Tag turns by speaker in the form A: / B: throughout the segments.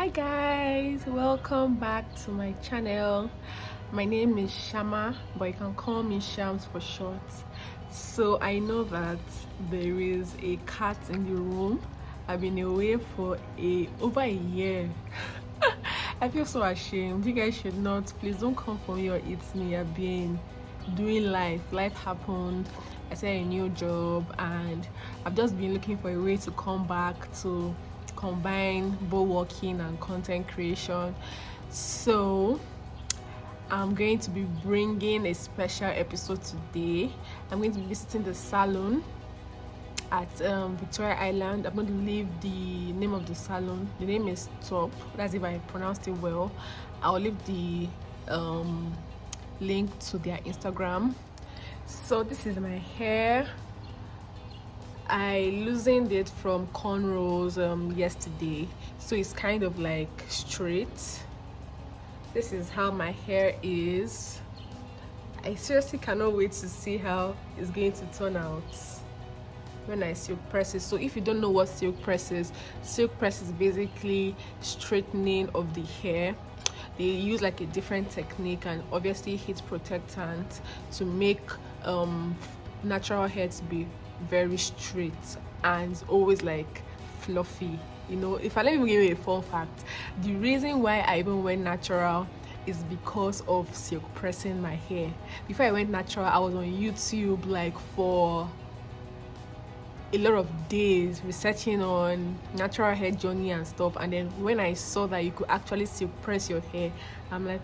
A: Hi guys, welcome back to my channel. My name is Shama, but you can call me Shams for short. So I know that there is a cat in the room. I've been away for over a year. I feel so ashamed. You guys should not, please don't come for me or eat me. I've been doing life happened. I started a new job and I've just been looking for a way to come back to combine both working and content creation. So I'm going to be bringing a special episode today. I'm going to be visiting the salon at Victoria Island. I'm going to leave the name of the salon. The name is Top. That's if I pronounced it well. I'll leave the link to their Instagram. So this is my hair. I loosened it from cornrows yesterday, so it's kind of like straight. This is how my hair is. I seriously cannot wait to see how it's going to turn out when I silk press it. So if you don't know what silk press is basically straightening of the hair. They use like a different technique and obviously heat protectant to make natural hair to be very straight and always like fluffy. You know, if I let me give you a fun fact, the reason why I even went natural is because of silk pressing my hair. Before I went natural, I was on YouTube like for a lot of days researching on natural hair journey and stuff, and then when I saw that you could actually silk press your hair, I'm like,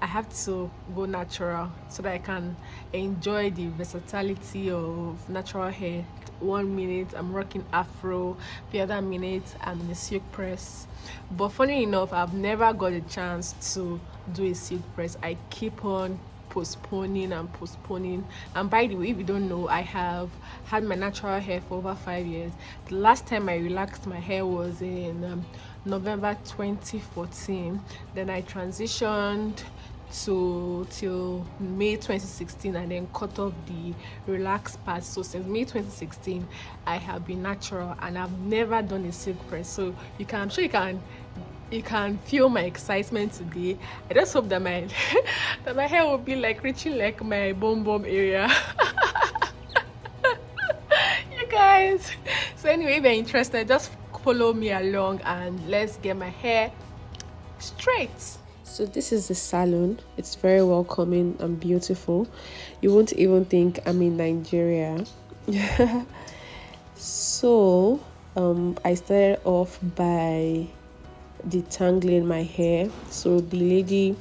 A: I have to go natural so that I can enjoy the versatility of natural hair. 1 minute I'm rocking afro, the other minute I'm in a silk press. But funny enough, I've never got a chance to do a silk press. I keep on postponing. And by the way, if you don't know, I have had my natural hair for over 5 years. The last time I relaxed my hair was in November 2014. Then I transitioned till May 2016 and then cut off the relaxed part. So since May 2016 I have been natural and I've never done a silk press. So I'm sure you can feel my excitement today. I just hope that my that my hair will be like reaching like my bum area. You guys, so anyway, if you're interested, just follow me along and let's get my hair straight. So this is the salon. It's very welcoming and beautiful. You won't even think I'm in Nigeria. So I started off by detangling my hair. So the lady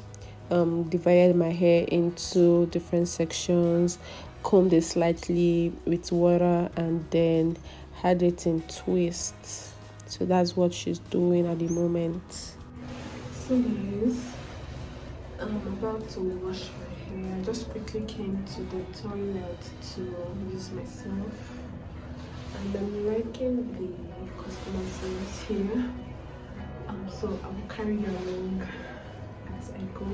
A: divided my hair into different sections, combed it slightly with water, and then had it in twists. So that's what she's doing at the moment. So guys, I'm about to wash my hair. I just quickly came to the toilet to use myself, and I'm liking the customer service here. So I will carry you along as I go.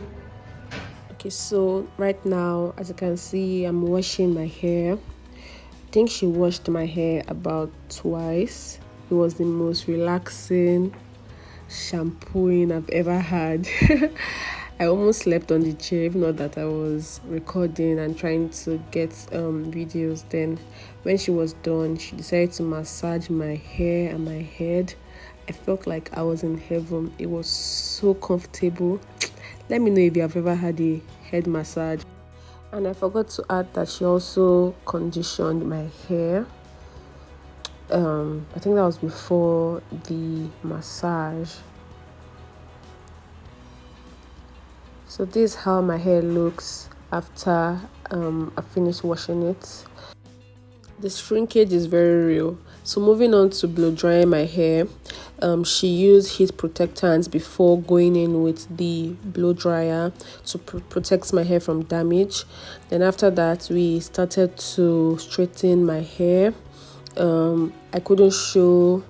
A: Okay, so right now, as you can see, I'm washing my hair. I think she washed my hair about twice. It was the most relaxing shampooing I've ever had. I almost slept on the chair, if not that I was recording and trying to get videos. Then when she was done, she decided to massage my hair and my head. I felt like I was in heaven. It was so comfortable. Let me know if you have ever had a head massage. And I forgot to add that she also conditioned my hair. I think that was before the massage. So this is how my hair looks after I finished washing it. The shrinkage is very real. So moving on to blow drying my hair, she used heat protectants before going in with the blow dryer to protect my hair from damage. Then after that, we started to straighten my hair. I couldn't show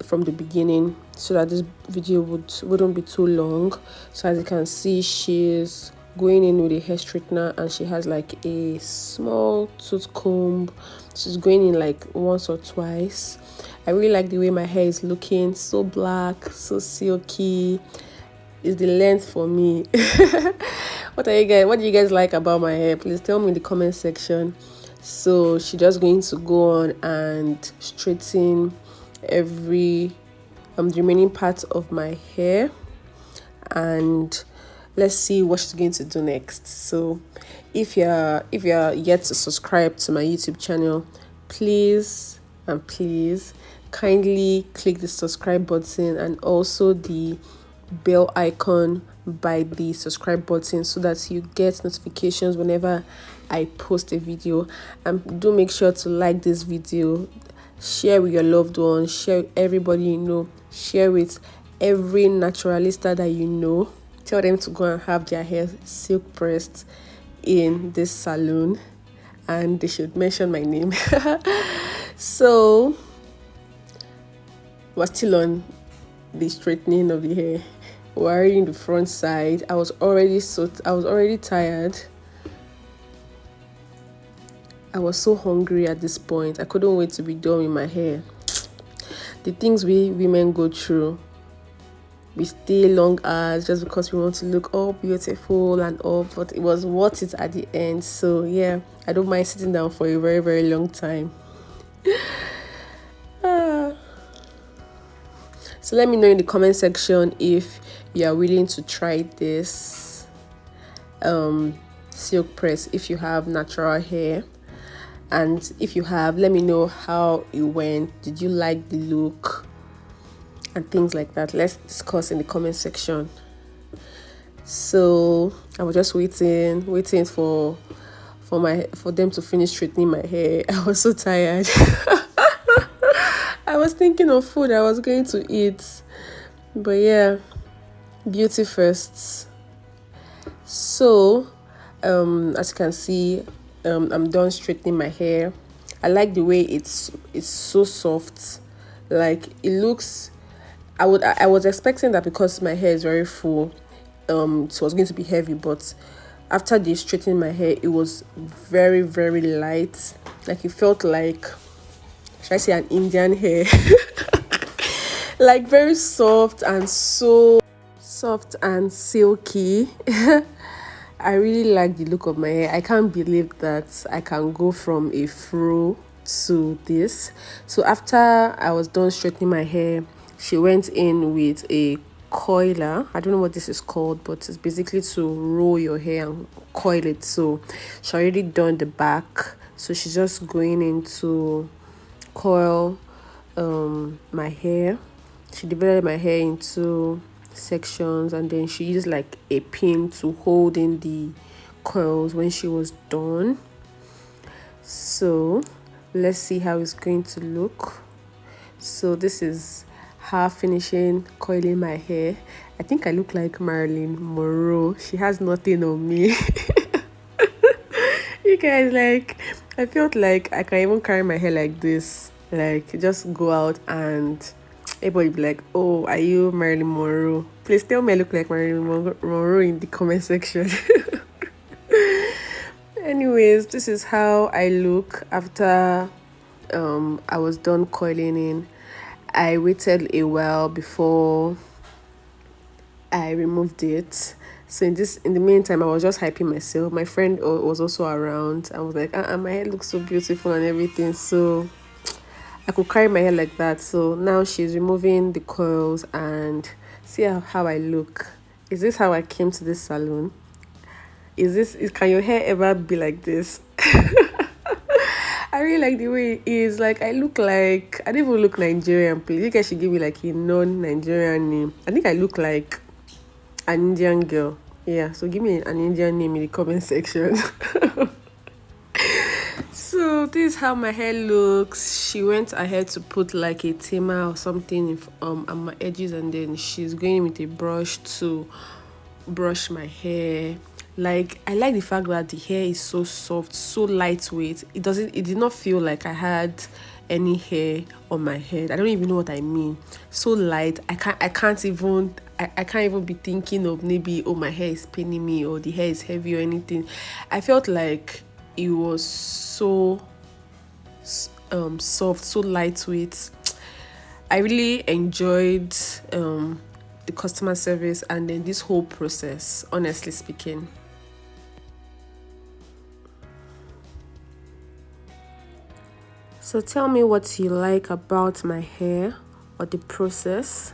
A: from the beginning so that this video wouldn't be too long. So as you can see, she's going in with a hair straightener and she has like a small tooth comb. She's going in like once or twice. I really like the way my hair is looking, so black, so silky. Is the length for me. What do you guys like about my hair? Please tell me in the comment section. So she's just going to go on and straighten every the remaining part of my hair, and let's see what she's going to do next. So if you're yet to subscribe to my YouTube channel, please kindly click the subscribe button and also the bell icon by the subscribe button so that you get notifications whenever I post a video. And do make sure to like this video, share with your loved ones, share with everybody you know, share with every naturalista that you know. Tell them to go and have their hair silk pressed in this salon, and they should mention my name. So we're still on the straightening of the hair. We're already in the front side. I was already tired. I was so hungry at this point. I couldn't wait to be done with my hair. The things we women go through. We stay long hours just because we want to look all beautiful and all, but it was worth it at the end. So yeah, I don't mind sitting down for a very, very long time. So let me know in the comment section if you are willing to try this silk press if you have natural hair. And if you have, let me know how it went. Did you like the look and things like that? Let's discuss in the comment section. So I was just waiting for them to finish straightening my hair. I was so tired. I was thinking of food I was going to eat, but yeah, beauty first. So as you can see, I'm done straightening my hair. I like the way it's so soft. Like it looks, I was expecting that because my hair is very full, it was going to be heavy, but after they straightened my hair, it was very, very light. Like it felt like, should I say, an Indian hair? Like very soft and so soft and silky. I really like the look of my hair. I can't believe that I can go from a fro to this. So after I was done straightening my hair, she went in with a coiler. I don't know what this is called, but it's basically to roll your hair and coil it. So she already done the back, so she's just going in to coil my hair. She divided my hair into sections, and then she used like a pin to hold in the coils when she was done. So let's see how it's going to look. So this is her finishing coiling my hair. I think I look like Marilyn Monroe. She has nothing on me. You guys, like, I felt like I can even carry my hair like this, like just go out and everybody be like, oh, are you Marilyn Monroe? Please tell me I look like Marilyn Monroe in the comment section. Anyways, this is how I look after I was done coiling in. I waited a while before I removed it. So in the meantime, I was just hyping myself. My friend was also around. I was like, my hair looks so beautiful and everything. So I could carry my hair like that. So now she's removing the coils, and see how I look. Is this how I came to this salon? Can your hair ever be like this? I really like the way it is. Like I don't even look Nigerian. Please, you guys should give me like a non-Nigerian name. I think I look like an Indian girl. Yeah, so give me an Indian name in the comment section. So this is how my hair looks. She went ahead to put like a tamer or something on my edges, and then she's going with a brush to brush my hair. Like I like the fact that the hair is so soft, so lightweight. It did not feel like I had any hair on my head. I don't even know what I mean. So light. I can't even be thinking of maybe, oh, my hair is paining me or the hair is heavy or anything. I felt like it was so soft, so lightweight. I really enjoyed the customer service and then this whole process, honestly speaking. So tell me what you like about my hair or the process.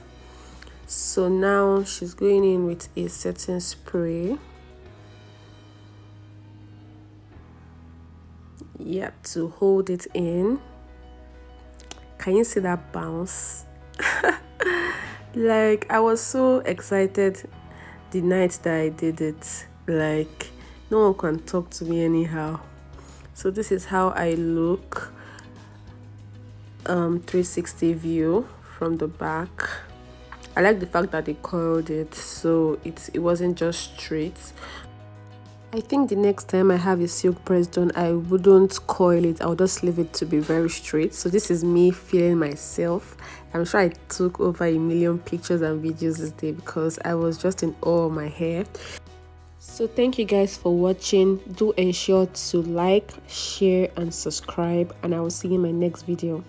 A: So now she's going in with a setting spray. Yep, to hold it in. Can you see that bounce? Like, I was so excited the night that I did it. Like, no one can talk to me anyhow. So this is how I look, 360 view from the back. I like the fact that they coiled it, so it wasn't just straight. I think the next time I have a silk press done, I wouldn't coil it. I'll just leave it to be very straight. So this is me feeling myself. I'm sure I took over 1,000,000 pictures and videos this day because I was just in awe of my hair. So thank you guys for watching. Do ensure to like, share and subscribe, and I will see you in my next video.